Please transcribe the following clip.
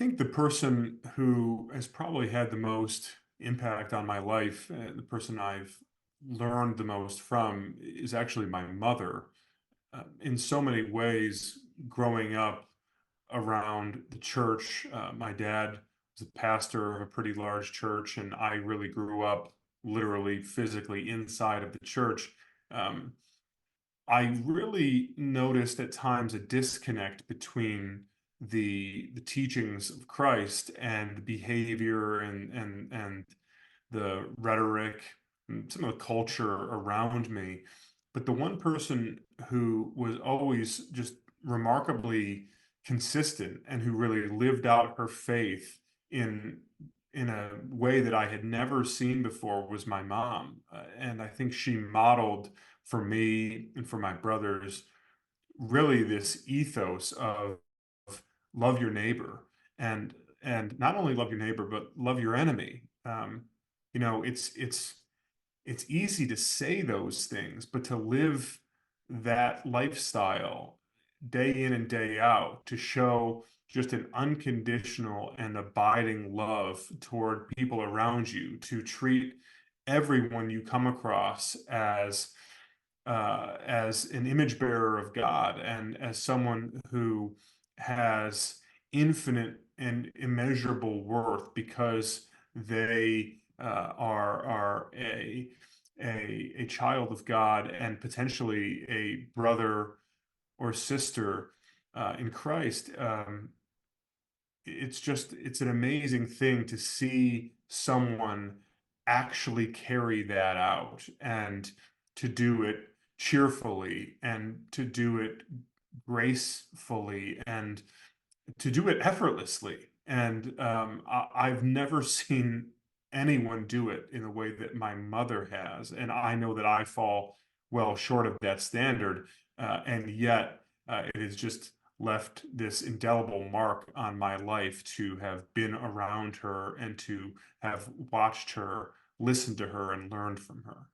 think the person who has probably had the most impact on my life, the person I've learned the most from, is actually my mother. In so many ways, growing up around the church, my dad was a pastor of a pretty large church, and I really grew up literally physically inside of the church. Um, I really noticed at times a disconnect between the teachings of Christ and the behavior and the rhetoric and some of the culture around me. But the one person who was always just remarkably consistent and who really lived out her faith in in a way that I had never seen before was my mom. And I think she modeled for me and for my brothers really this ethos of love your neighbor and not only love your neighbor but love your enemy. It's easy to say those things, but to live that lifestyle day in and day out, to show just an unconditional and abiding love toward people around you, to treat everyone you come across as an image bearer of God and as someone who has infinite and immeasurable worth because they are a child of God and potentially a brother or sister in Christ. It's an amazing thing to see someone actually carry that out and to do it cheerfully and to do it gracefully and to do it effortlessly. And I've never seen anyone do it in the way that my mother has. And I know that I fall well short of that standard. And yet it has just left this indelible mark on my life to have been around her and to have watched her, listened to her, and learned from her.